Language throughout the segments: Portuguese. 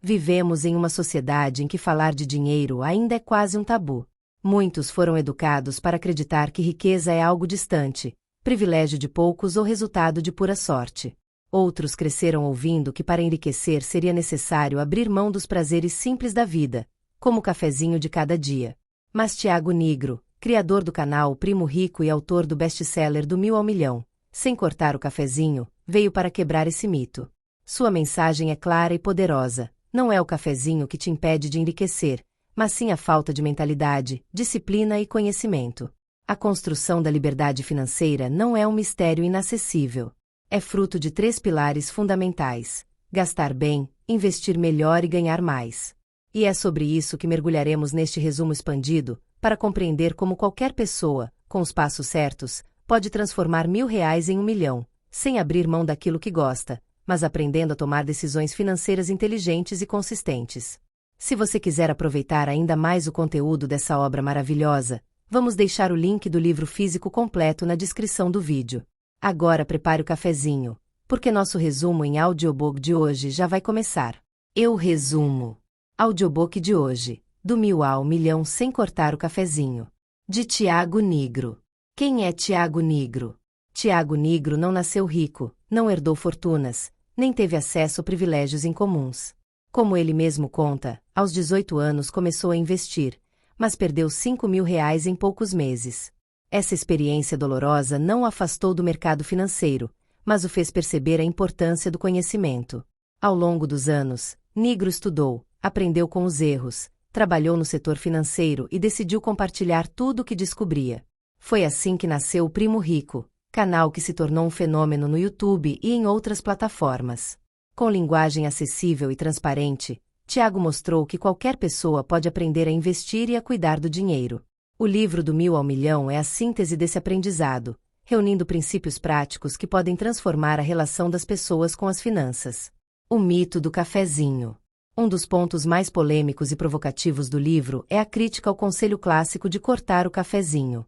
Vivemos em uma sociedade em que falar de dinheiro ainda é quase um tabu. Muitos foram educados para acreditar que riqueza é algo distante, privilégio de poucos ou resultado de pura sorte. Outros cresceram ouvindo que para enriquecer seria necessário abrir mão dos prazeres simples da vida, como o cafezinho de cada dia. Mas Tiago Nigro, criador do canal Primo Rico e autor do best-seller do 1000 ao Milhão, Sem Cortar o Cafezinho, veio para quebrar esse mito. Sua mensagem é clara e poderosa: não é o cafezinho que te impede de enriquecer, mas sim a falta de mentalidade, disciplina e conhecimento. A construção da liberdade financeira não é um mistério inacessível. É fruto de 3 pilares fundamentais: gastar bem, investir melhor e ganhar mais. E é sobre isso que mergulharemos neste resumo expandido, para compreender como qualquer pessoa, com os passos certos, pode transformar R$ 1.000 em 1 milhão, sem abrir mão daquilo que gosta, mas aprendendo a tomar decisões financeiras inteligentes e consistentes. Se você quiser aproveitar ainda mais o conteúdo dessa obra maravilhosa, vamos deixar o link do livro físico completo na descrição do vídeo. Agora prepare o cafezinho, porque nosso resumo em audiobook de hoje já vai começar. Eu resumo. Audiobook de hoje, do 1000 ao Milhão Sem Cortar o Cafezinho. De Tiago Nigro. Quem é Tiago Nigro? Tiago Nigro não nasceu rico, não herdou fortunas, nem teve acesso a privilégios incomuns. Como ele mesmo conta, aos 18 anos começou a investir, mas perdeu R$ 5.000 em poucos meses. Essa experiência dolorosa não o afastou do mercado financeiro, mas o fez perceber a importância do conhecimento. Ao longo dos anos, Nigro estudou, aprendeu com os erros, trabalhou no setor financeiro e decidiu compartilhar tudo o que descobria. Foi assim que nasceu o Primo Rico, canal que se tornou um fenômeno no YouTube e em outras plataformas. Com linguagem acessível e transparente, Tiago mostrou que qualquer pessoa pode aprender a investir e a cuidar do dinheiro. O livro do 1000 ao Milhão é a síntese desse aprendizado, reunindo princípios práticos que podem transformar a relação das pessoas com as finanças. O mito do cafezinho. Um dos pontos mais polêmicos e provocativos do livro é a crítica ao conselho clássico de cortar o cafezinho.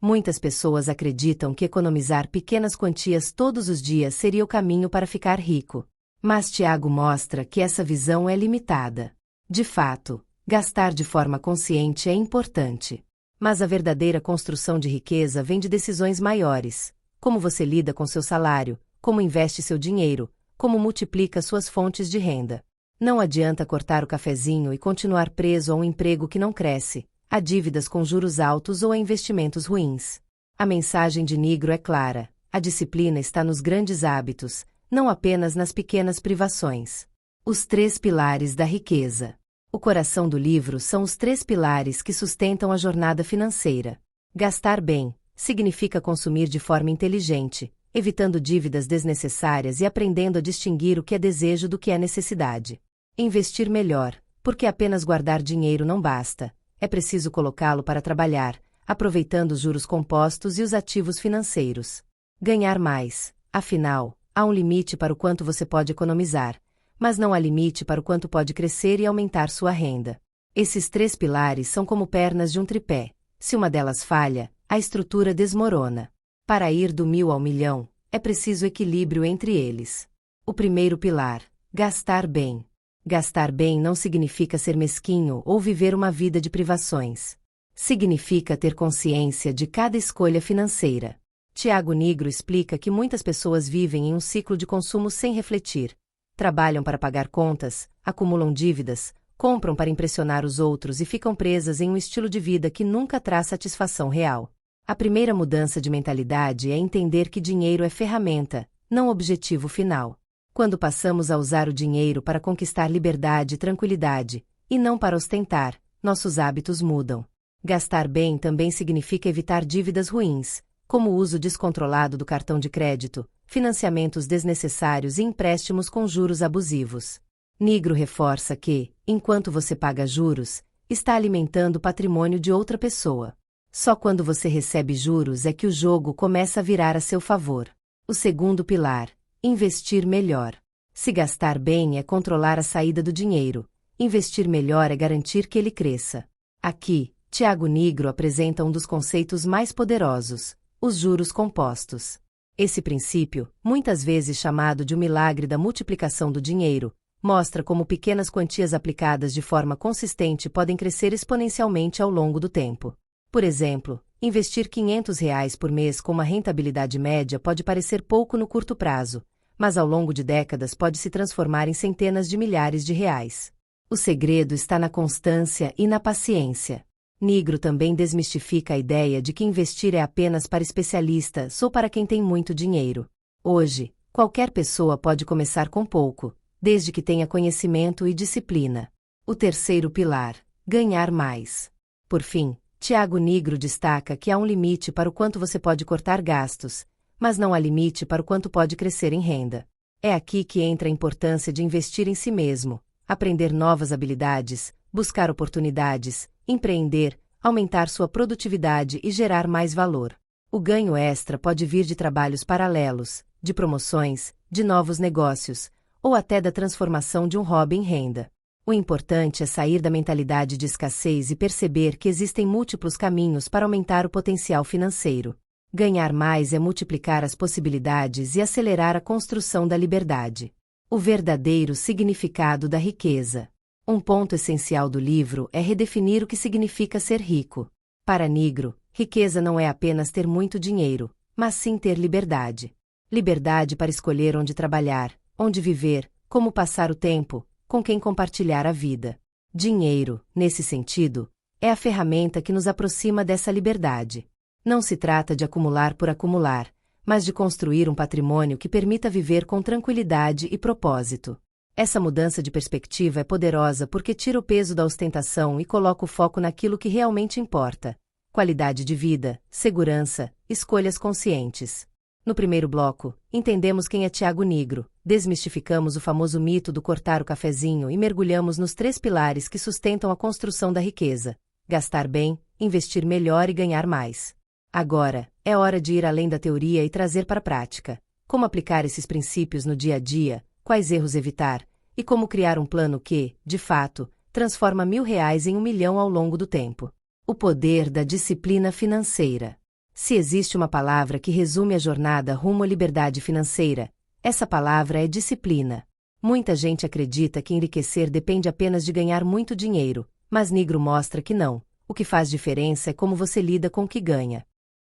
Muitas pessoas acreditam que economizar pequenas quantias todos os dias seria o caminho para ficar rico. Mas Tiago mostra que essa visão é limitada. De fato, gastar de forma consciente é importante. Mas a verdadeira construção de riqueza vem de decisões maiores. Como você lida com seu salário, como investe seu dinheiro, como multiplica suas fontes de renda. Não adianta cortar o cafezinho e continuar preso a um emprego que não cresce, a dívidas com juros altos ou a investimentos ruins. A mensagem de Nigro é clara: a disciplina está nos grandes hábitos, não apenas nas pequenas privações. Os 3 pilares da riqueza. O coração do livro são os 3 pilares que sustentam a jornada financeira. Gastar bem significa consumir de forma inteligente, evitando dívidas desnecessárias e aprendendo a distinguir o que é desejo do que é necessidade. Investir melhor, porque apenas guardar dinheiro não basta, é preciso colocá-lo para trabalhar, aproveitando os juros compostos e os ativos financeiros. Ganhar mais, afinal, há um limite para o quanto você pode economizar, mas não há limite para o quanto pode crescer e aumentar sua renda. Esses 3 pilares são como pernas de um tripé. Se uma delas falha, a estrutura desmorona. Para ir do 1000 ao milhão, é preciso equilíbrio entre eles. O primeiro pilar: gastar bem. Gastar bem não significa ser mesquinho ou viver uma vida de privações. Significa ter consciência de cada escolha financeira. Tiago Nigro explica que muitas pessoas vivem em um ciclo de consumo sem refletir. Trabalham para pagar contas, acumulam dívidas, compram para impressionar os outros e ficam presas em um estilo de vida que nunca traz satisfação real. A primeira mudança de mentalidade é entender que dinheiro é ferramenta, não objetivo final. Quando passamos a usar o dinheiro para conquistar liberdade e tranquilidade, e não para ostentar, nossos hábitos mudam. Gastar bem também significa evitar dívidas ruins, como o uso descontrolado do cartão de crédito, financiamentos desnecessários e empréstimos com juros abusivos. Nigro reforça que, enquanto você paga juros, está alimentando o patrimônio de outra pessoa. Só quando você recebe juros é que o jogo começa a virar a seu favor. O segundo pilar: investir melhor. Se gastar bem é controlar a saída do dinheiro, investir melhor é garantir que ele cresça. Aqui, Tiago Nigro apresenta um dos conceitos mais poderosos: os juros compostos. Esse princípio, muitas vezes chamado de o milagre da multiplicação do dinheiro, mostra como pequenas quantias aplicadas de forma consistente podem crescer exponencialmente ao longo do tempo. Por exemplo, investir R$ 500 por mês com uma rentabilidade média pode parecer pouco no curto prazo, mas ao longo de décadas pode se transformar em centenas de milhares de reais. O segredo está na constância e na paciência. Nigro também desmistifica a ideia de que investir é apenas para especialistas ou para quem tem muito dinheiro. Hoje, qualquer pessoa pode começar com pouco, desde que tenha conhecimento e disciplina. O terceiro pilar: ganhar mais. Por fim, Tiago Nigro destaca que há um limite para o quanto você pode cortar gastos, mas não há limite para o quanto pode crescer em renda. É aqui que entra a importância de investir em si mesmo, aprender novas habilidades, buscar oportunidades, empreender, aumentar sua produtividade e gerar mais valor. O ganho extra pode vir de trabalhos paralelos, de promoções, de novos negócios, ou até da transformação de um hobby em renda. O importante é sair da mentalidade de escassez e perceber que existem múltiplos caminhos para aumentar o potencial financeiro. Ganhar mais é multiplicar as possibilidades e acelerar a construção da liberdade. O verdadeiro significado da riqueza. Um ponto essencial do livro é redefinir o que significa ser rico. Para Nigro, riqueza não é apenas ter muito dinheiro, mas sim ter liberdade. Liberdade para escolher onde trabalhar, onde viver, como passar o tempo, com quem compartilhar a vida. Dinheiro, nesse sentido, é a ferramenta que nos aproxima dessa liberdade. Não se trata de acumular por acumular, mas de construir um patrimônio que permita viver com tranquilidade e propósito. Essa mudança de perspectiva é poderosa porque tira o peso da ostentação e coloca o foco naquilo que realmente importa: qualidade de vida, segurança, escolhas conscientes. No primeiro bloco, entendemos quem é Tiago Nigro, desmistificamos o famoso mito do cortar o cafezinho e mergulhamos nos 3 pilares que sustentam a construção da riqueza: gastar bem, investir melhor e ganhar mais. Agora, é hora de ir além da teoria e trazer para a prática. Como aplicar esses princípios no dia a dia, quais erros evitar, e como criar um plano que, de fato, transforma R$ 1.000 em 1 milhão ao longo do tempo. O poder da disciplina financeira. Se existe uma palavra que resume a jornada rumo à liberdade financeira, essa palavra é disciplina. Muita gente acredita que enriquecer depende apenas de ganhar muito dinheiro, mas Nigro mostra que não. O que faz diferença é como você lida com o que ganha.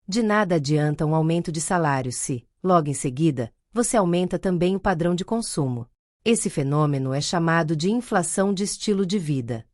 De nada adianta um aumento de salário se, logo em seguida, você aumenta também o padrão de consumo. Esse fenômeno é chamado de inflação de estilo de vida.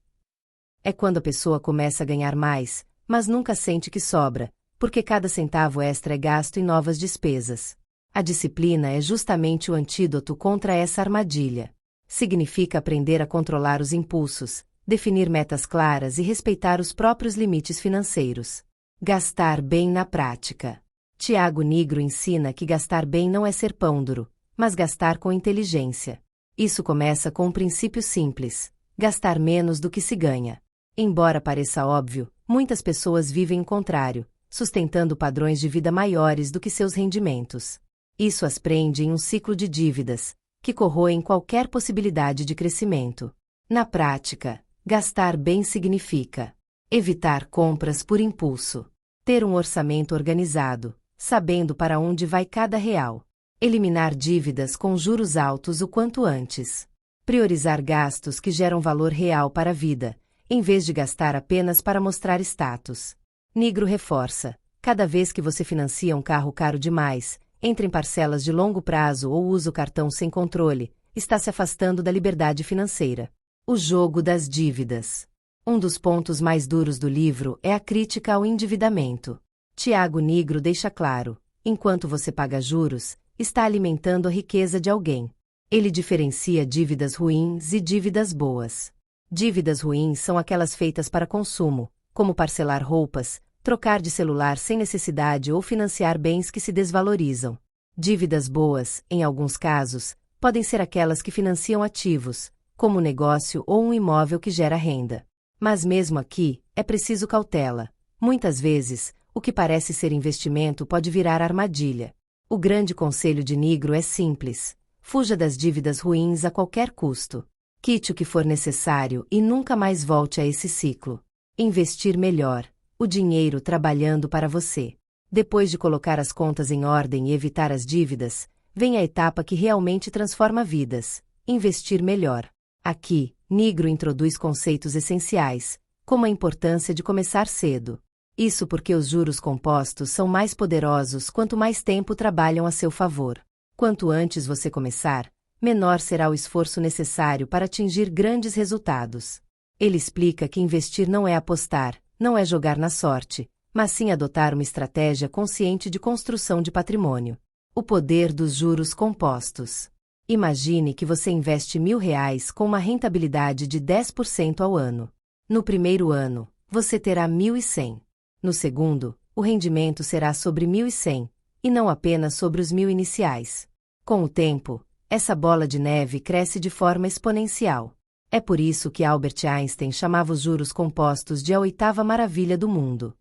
É quando a pessoa começa a ganhar mais, mas nunca sente que sobra, porque cada centavo extra é gasto em novas despesas. A disciplina é justamente o antídoto contra essa armadilha. Significa aprender a controlar os impulsos, definir metas claras e respeitar os próprios limites financeiros. Gastar bem na prática. Tiago Nigro ensina que gastar bem não é ser pão duro, mas gastar com inteligência. Isso começa com um princípio simples: gastar menos do que se ganha. Embora pareça óbvio, muitas pessoas vivem o contrário, sustentando padrões de vida maiores do que seus rendimentos. Isso as prende em um ciclo de dívidas, que corroem qualquer possibilidade de crescimento. Na prática, gastar bem significa evitar compras por impulso, ter um orçamento organizado, sabendo para onde vai cada real, eliminar dívidas com juros altos o quanto antes, priorizar gastos que geram valor real para a vida, em vez de gastar apenas para mostrar status. Nigro reforça: cada vez que você financia um carro caro demais, entra em parcelas de longo prazo ou usa o cartão sem controle, está se afastando da liberdade financeira. O jogo das dívidas. Um dos pontos mais duros do livro é a crítica ao endividamento. Tiago Nigro deixa claro: enquanto você paga juros, está alimentando a riqueza de alguém. Ele diferencia dívidas ruins e dívidas boas. Dívidas ruins são aquelas feitas para consumo, como parcelar roupas, trocar de celular sem necessidade ou financiar bens que se desvalorizam. Dívidas boas, em alguns casos, podem ser aquelas que financiam ativos, como um negócio ou um imóvel que gera renda. Mas mesmo aqui, é preciso cautela. Muitas vezes, o que parece ser investimento pode virar armadilha. O grande conselho de Nigro é simples: fuja das dívidas ruins a qualquer custo. Quite o que for necessário e nunca mais volte a esse ciclo. Investir melhor. O dinheiro trabalhando para você. Depois de colocar as contas em ordem e evitar as dívidas, vem a etapa que realmente transforma vidas: investir melhor. Aqui, Nigro introduz conceitos essenciais, como a importância de começar cedo. Isso porque os juros compostos são mais poderosos quanto mais tempo trabalham a seu favor. Quanto antes você começar, menor será o esforço necessário para atingir grandes resultados. Ele explica que investir não é apostar, não é jogar na sorte, mas sim adotar uma estratégia consciente de construção de patrimônio. O poder dos juros compostos. Imagine que você investe R$ 1.000 com uma rentabilidade de 10% ao ano. No primeiro ano, você terá 1.100. No segundo, o rendimento será sobre 1.100, e não apenas sobre os 1.000 iniciais. Com o tempo, essa bola de neve cresce de forma exponencial. É por isso que Albert Einstein chamava os juros compostos de a oitava maravilha do mundo.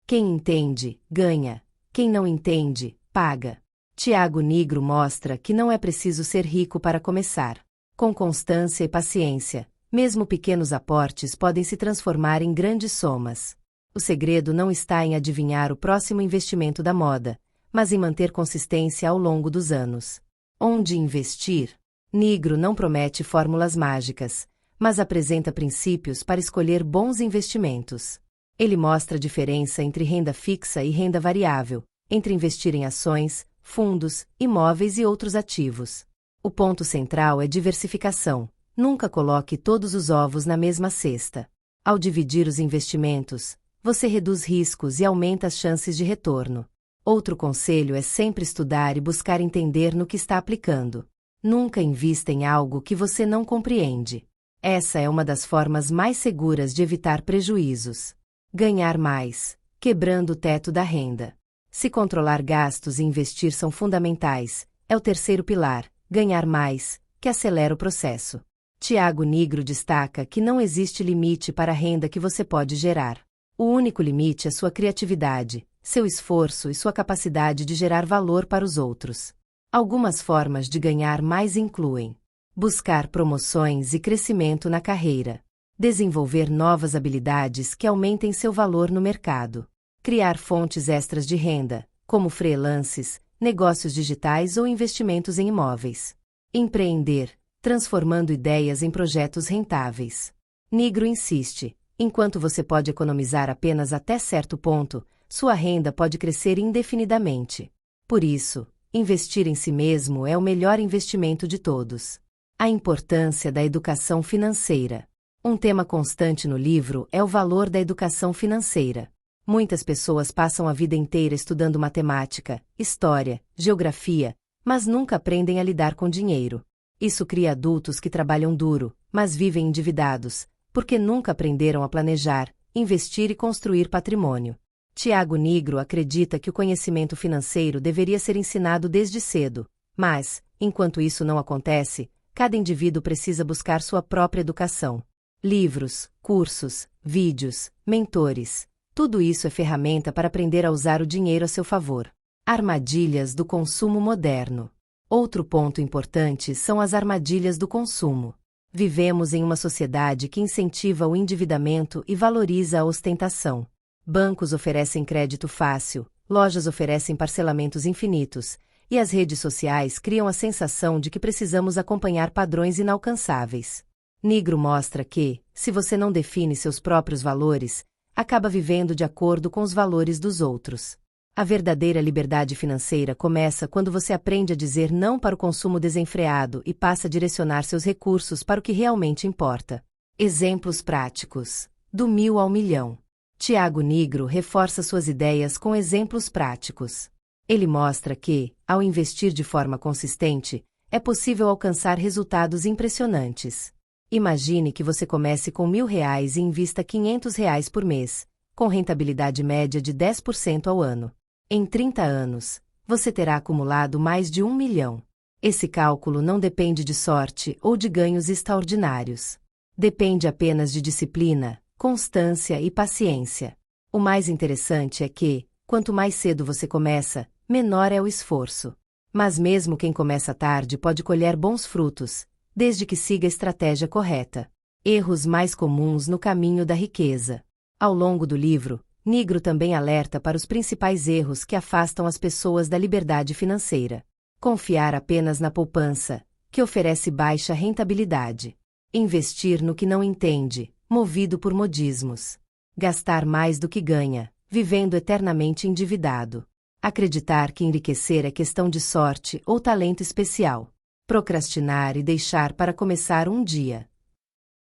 Quem entende, ganha. Quem não entende, paga. Tiago Nigro mostra que não é preciso ser rico para começar. Com constância e paciência, mesmo pequenos aportes podem se transformar em grandes somas. O segredo não está em adivinhar o próximo investimento da moda, mas em manter consistência ao longo dos anos. Onde investir? Nigro não promete fórmulas mágicas, mas apresenta princípios para escolher bons investimentos. Ele mostra a diferença entre renda fixa e renda variável, entre investir em ações, fundos, imóveis e outros ativos. O ponto central é diversificação. Nunca coloque todos os ovos na mesma cesta. Ao dividir os investimentos, você reduz riscos e aumenta as chances de retorno. Outro conselho é sempre estudar e buscar entender no que está aplicando. Nunca invista em algo que você não compreende. Essa é uma das formas mais seguras de evitar prejuízos. Ganhar mais, quebrando o teto da renda. Se controlar gastos e investir são fundamentais, é o terceiro pilar, ganhar mais, que acelera o processo. Tiago Nigro destaca que não existe limite para a renda que você pode gerar. O único limite é sua criatividade, seu esforço e sua capacidade de gerar valor para os outros. Algumas formas de ganhar mais incluem: buscar promoções e crescimento na carreira, desenvolver novas habilidades que aumentem seu valor no mercado, criar fontes extras de renda, como freelances, negócios digitais ou investimentos em imóveis, empreender, transformando ideias em projetos rentáveis. Nigro insiste: enquanto você pode economizar apenas até certo ponto, sua renda pode crescer indefinidamente. Por isso, investir em si mesmo é o melhor investimento de todos. A importância da educação financeira. Um tema constante no livro é o valor da educação financeira. Muitas pessoas passam a vida inteira estudando matemática, história, geografia, mas nunca aprendem a lidar com dinheiro. Isso cria adultos que trabalham duro, mas vivem endividados, porque nunca aprenderam a planejar, investir e construir patrimônio. Tiago Nigro acredita que o conhecimento financeiro deveria ser ensinado desde cedo, mas, enquanto isso não acontece, cada indivíduo precisa buscar sua própria educação. Livros, cursos, vídeos, mentores, tudo isso é ferramenta para aprender a usar o dinheiro a seu favor. Armadilhas do consumo moderno. Outro ponto importante são as armadilhas do consumo. Vivemos em uma sociedade que incentiva o endividamento e valoriza a ostentação. Bancos oferecem crédito fácil, lojas oferecem parcelamentos infinitos, e as redes sociais criam a sensação de que precisamos acompanhar padrões inalcançáveis. Nigro mostra que, se você não define seus próprios valores, acaba vivendo de acordo com os valores dos outros. A verdadeira liberdade financeira começa quando você aprende a dizer não para o consumo desenfreado e passa a direcionar seus recursos para o que realmente importa. Exemplos práticos. Do 1.000 ao 1.000.000. Tiago Nigro reforça suas ideias com exemplos práticos. Ele mostra que, ao investir de forma consistente, é possível alcançar resultados impressionantes. Imagine que você comece com R$ 1.000 e invista R$ 500 por mês, com rentabilidade média de 10% ao ano. Em 30 anos, você terá acumulado mais de 1 milhão. Esse cálculo não depende de sorte ou de ganhos extraordinários. Depende apenas de disciplina, constância e paciência. O mais interessante é que, quanto mais cedo você começa, menor é o esforço. Mas mesmo quem começa tarde pode colher bons frutos, desde que siga a estratégia correta. Erros mais comuns no caminho da riqueza. Ao longo do livro, Nigro também alerta para os principais erros que afastam as pessoas da liberdade financeira. Confiar apenas na poupança, que oferece baixa rentabilidade. Investir no que não entende, movido por modismos. Gastar mais do que ganha, vivendo eternamente endividado. Acreditar que enriquecer é questão de sorte ou talento especial. Procrastinar e deixar para começar um dia.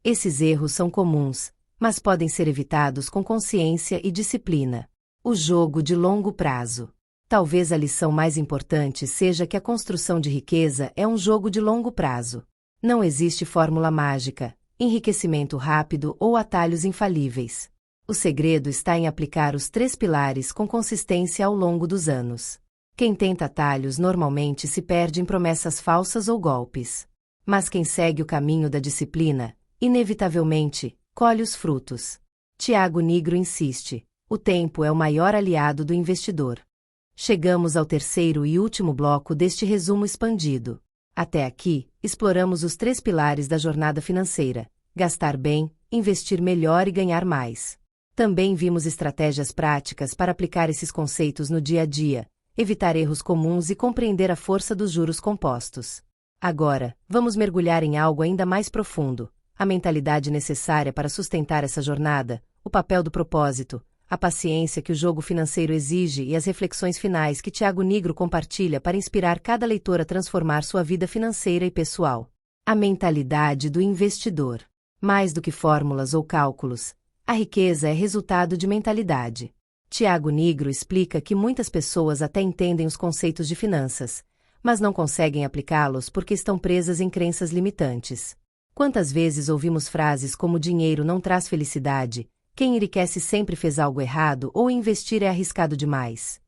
Esses erros são comuns, mas podem ser evitados com consciência e disciplina. O jogo de longo prazo. Talvez a lição mais importante seja que a construção de riqueza é um jogo de longo prazo. Não existe fórmula mágica, enriquecimento rápido ou atalhos infalíveis. O segredo está em aplicar os 3 pilares com consistência ao longo dos anos. Quem tenta atalhos normalmente se perde em promessas falsas ou golpes. Mas quem segue o caminho da disciplina, inevitavelmente, colhe os frutos. Tiago Nigro insiste: o tempo é o maior aliado do investidor. Chegamos ao terceiro e último bloco deste resumo expandido. Até aqui, exploramos os 3 pilares da jornada financeira: gastar bem, investir melhor e ganhar mais. Também vimos estratégias práticas para aplicar esses conceitos no dia a dia, evitar erros comuns e compreender a força dos juros compostos. Agora, vamos mergulhar em algo ainda mais profundo: a mentalidade necessária para sustentar essa jornada, o papel do propósito, a paciência que o jogo financeiro exige e as reflexões finais que Tiago Nigro compartilha para inspirar cada leitor a transformar sua vida financeira e pessoal. A mentalidade do investidor. Mais do que fórmulas ou cálculos, a riqueza é resultado de mentalidade. Tiago Nigro explica que muitas pessoas até entendem os conceitos de finanças, mas não conseguem aplicá-los porque estão presas em crenças limitantes. Quantas vezes ouvimos frases como dinheiro não traz felicidade, quem enriquece sempre fez algo errado ou investir é arriscado demais?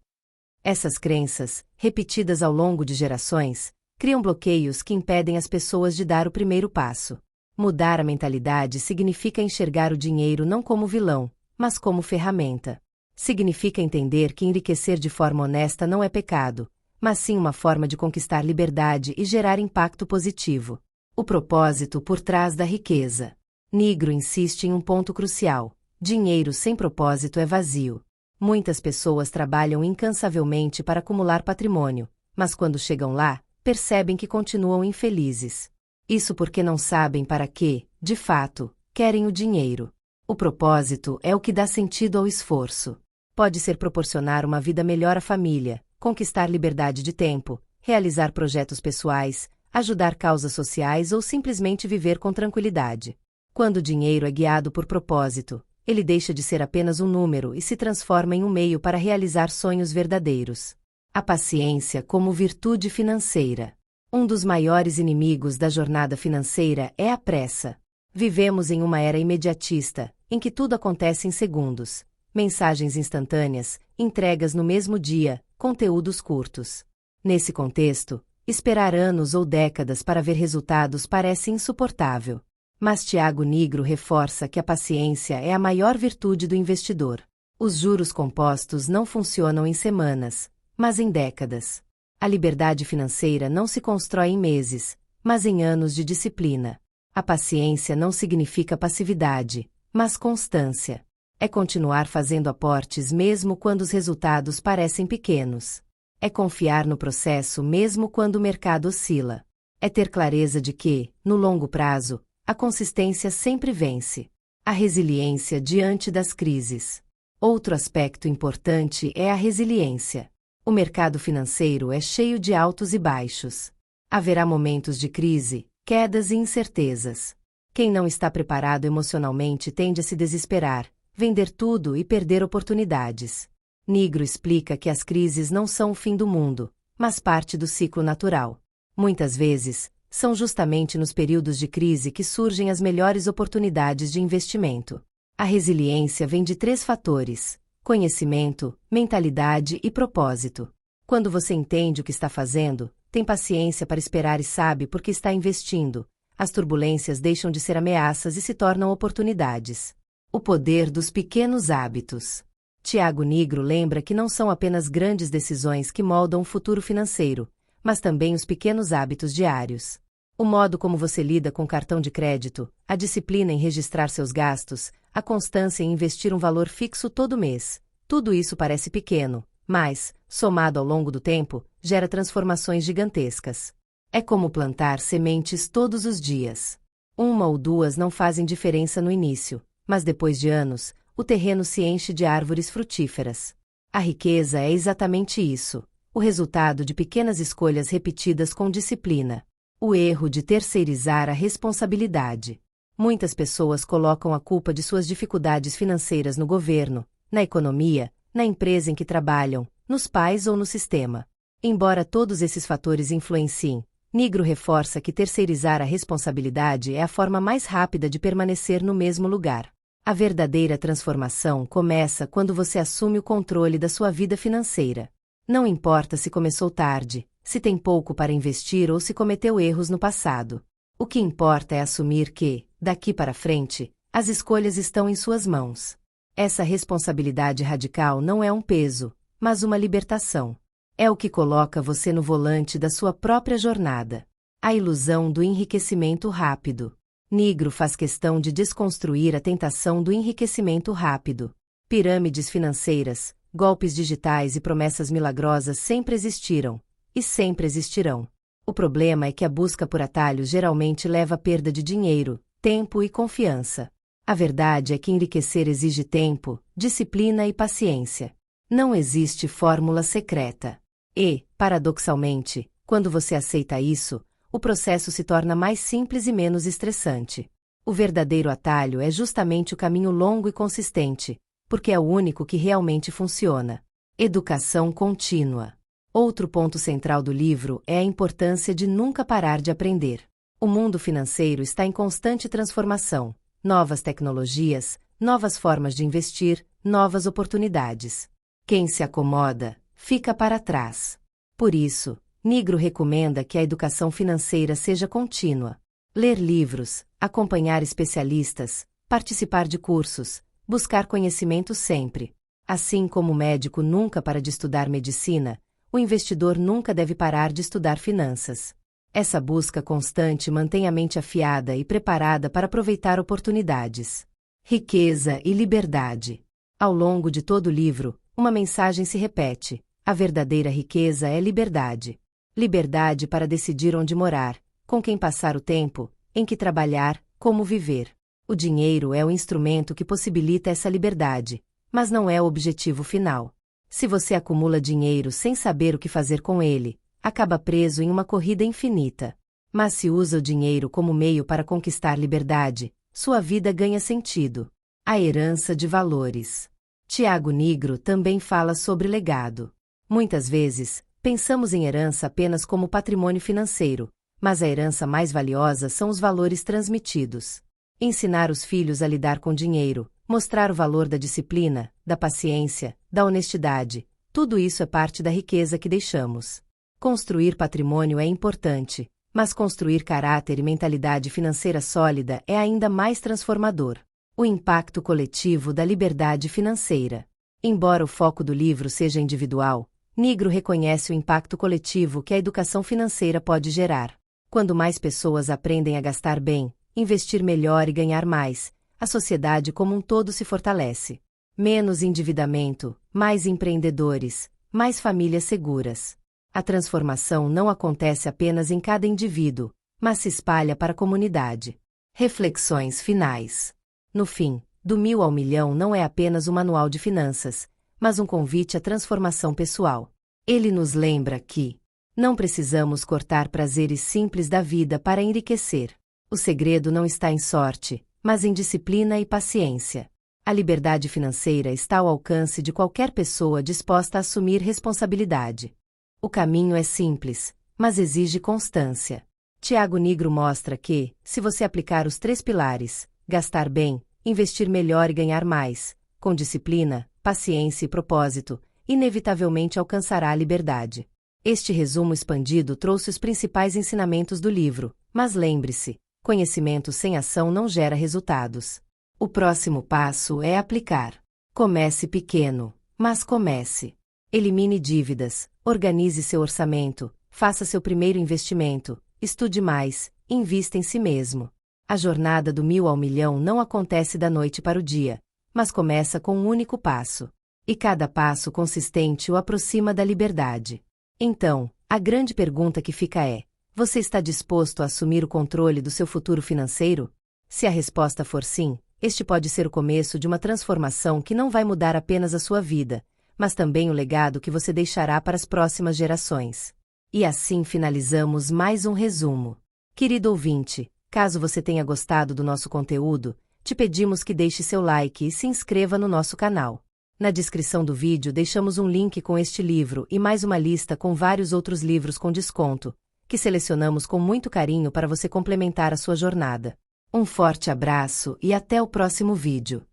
Essas crenças, repetidas ao longo de gerações, criam bloqueios que impedem as pessoas de dar o primeiro passo. Mudar a mentalidade significa enxergar o dinheiro não como vilão, mas como ferramenta. Significa entender que enriquecer de forma honesta não é pecado, mas sim uma forma de conquistar liberdade e gerar impacto positivo. O propósito por trás da riqueza. Nigro insiste em um ponto crucial: dinheiro sem propósito é vazio. Muitas pessoas trabalham incansavelmente para acumular patrimônio, mas quando chegam lá, percebem que continuam infelizes. Isso porque não sabem para que, de fato, querem o dinheiro. O propósito é o que dá sentido ao esforço. Pode ser proporcionar uma vida melhor à família, conquistar liberdade de tempo, realizar projetos pessoais, ajudar causas sociais ou simplesmente viver com tranquilidade. Quando o dinheiro é guiado por propósito, ele deixa de ser apenas um número e se transforma em um meio para realizar sonhos verdadeiros. A paciência como virtude financeira. Um dos maiores inimigos da jornada financeira é a pressa. Vivemos em uma era imediatista, em que tudo acontece em segundos. Mensagens instantâneas, entregas no mesmo dia, conteúdos curtos. Nesse contexto, esperar anos ou décadas para ver resultados parece insuportável. Mas Tiago Nigro reforça que a paciência é a maior virtude do investidor. Os juros compostos não funcionam em semanas, mas em décadas. A liberdade financeira não se constrói em meses, mas em anos de disciplina. A paciência não significa passividade, mas constância. É continuar fazendo aportes mesmo quando os resultados parecem pequenos. É confiar no processo mesmo quando o mercado oscila. É ter clareza de que, no longo prazo, a consistência sempre vence. A resiliência diante das crises. Outro aspecto importante é a resiliência. O mercado financeiro é cheio de altos e baixos. Haverá momentos de crise, quedas e incertezas. Quem não está preparado emocionalmente tende a se desesperar, vender tudo e perder oportunidades. Nigro explica que as crises não são o fim do mundo, mas parte do ciclo natural. Muitas vezes, são justamente nos períodos de crise que surgem as melhores oportunidades de investimento. A resiliência vem de 3 fatores: conhecimento, mentalidade e propósito. Quando você entende o que está fazendo, tem paciência para esperar e sabe por que está investindo, as turbulências deixam de ser ameaças e se tornam oportunidades. O poder dos pequenos hábitos. Tiago Nigro lembra que não são apenas grandes decisões que moldam o futuro financeiro, mas também os pequenos hábitos diários. O modo como você lida com o cartão de crédito, a disciplina em registrar seus gastos, a constância em investir um valor fixo todo mês. Tudo isso parece pequeno, mas, somado ao longo do tempo, gera transformações gigantescas. É como plantar sementes todos os dias. Uma ou duas não fazem diferença no início, mas depois de anos, o terreno se enche de árvores frutíferas. A riqueza é exatamente isso, o resultado de pequenas escolhas repetidas com disciplina. O erro de terceirizar a responsabilidade. Muitas pessoas colocam a culpa de suas dificuldades financeiras no governo, na economia, na empresa em que trabalham, nos pais ou no sistema. Embora todos esses fatores influenciem, Nigro reforça que terceirizar a responsabilidade é a forma mais rápida de permanecer no mesmo lugar. A verdadeira transformação começa quando você assume o controle da sua vida financeira. Não importa se começou tarde, se tem pouco para investir ou se cometeu erros no passado. O que importa é assumir que, daqui para frente, as escolhas estão em suas mãos. Essa responsabilidade radical não é um peso, mas uma libertação. É o que coloca você no volante da sua própria jornada. A ilusão do enriquecimento rápido. Nigro faz questão de desconstruir a tentação do enriquecimento rápido. Pirâmides financeiras, golpes digitais e promessas milagrosas sempre existiram, e sempre existirão. O problema é que a busca por atalhos geralmente leva à perda de dinheiro, tempo e confiança. A verdade é que enriquecer exige tempo, disciplina e paciência. Não existe fórmula secreta. E, paradoxalmente, quando você aceita isso, o processo se torna mais simples e menos estressante. O verdadeiro atalho é justamente o caminho longo e consistente, porque é o único que realmente funciona. Educação contínua. Outro ponto central do livro é a importância de nunca parar de aprender. O mundo financeiro está em constante transformação. Novas tecnologias, novas formas de investir, novas oportunidades. Quem se acomoda, fica para trás. Por isso, Nigro recomenda que a educação financeira seja contínua. Ler livros, acompanhar especialistas, participar de cursos, buscar conhecimento sempre. Assim como o médico nunca para de estudar medicina, o investidor nunca deve parar de estudar finanças. Essa busca constante mantém a mente afiada e preparada para aproveitar oportunidades. Riqueza e liberdade. Ao longo de todo o livro, uma mensagem se repete: a verdadeira riqueza é liberdade. Liberdade para decidir onde morar, com quem passar o tempo, em que trabalhar, como viver. O dinheiro é o instrumento que possibilita essa liberdade, mas não é o objetivo final. Se você acumula dinheiro sem saber o que fazer com ele, acaba preso em uma corrida infinita. Mas se usa o dinheiro como meio para conquistar liberdade, sua vida ganha sentido. A herança de valores. Tiago Nigro também fala sobre legado. Muitas vezes, pensamos em herança apenas como patrimônio financeiro, mas a herança mais valiosa são os valores transmitidos. Ensinar os filhos a lidar com dinheiro, mostrar o valor da disciplina, da paciência, da honestidade, tudo isso é parte da riqueza que deixamos. Construir patrimônio é importante, mas construir caráter e mentalidade financeira sólida é ainda mais transformador. O impacto coletivo da liberdade financeira. Embora o foco do livro seja individual, Nigro reconhece o impacto coletivo que a educação financeira pode gerar. Quando mais pessoas aprendem a gastar bem, investir melhor e ganhar mais, a sociedade como um todo se fortalece. Menos endividamento, mais empreendedores, mais famílias seguras. A transformação não acontece apenas em cada indivíduo, mas se espalha para a comunidade. Reflexões finais. No fim, Do 1000 ao Milhão não é apenas um manual de finanças, mas um convite à transformação pessoal. Ele nos lembra que não precisamos cortar prazeres simples da vida para enriquecer. O segredo não está em sorte, mas em disciplina e paciência. A liberdade financeira está ao alcance de qualquer pessoa disposta a assumir responsabilidade. O caminho é simples, mas exige constância. Tiago Nigro mostra que, se você aplicar os 3 pilares, gastar bem, investir melhor e ganhar mais, com disciplina, paciência e propósito, inevitavelmente alcançará a liberdade. Este resumo expandido trouxe os principais ensinamentos do livro, mas lembre-se, conhecimento sem ação não gera resultados. O próximo passo é aplicar. Comece pequeno, mas comece. Elimine dívidas, organize seu orçamento, faça seu primeiro investimento, estude mais, invista em si mesmo. A jornada do 1000 ao Milhão não acontece da noite para o dia, mas começa com um único passo. E cada passo consistente o aproxima da liberdade. Então, a grande pergunta que fica é: Você está disposto a assumir o controle do seu futuro financeiro? Se a resposta for sim, este pode ser o começo de uma transformação que não vai mudar apenas a sua vida, mas também o legado que você deixará para as próximas gerações. E assim finalizamos mais um resumo. Querido ouvinte, caso você tenha gostado do nosso conteúdo, te pedimos que deixe seu like e se inscreva no nosso canal. Na descrição do vídeo deixamos um link com este livro e mais uma lista com vários outros livros com desconto, que selecionamos com muito carinho para você complementar a sua jornada. Um forte abraço e até o próximo vídeo.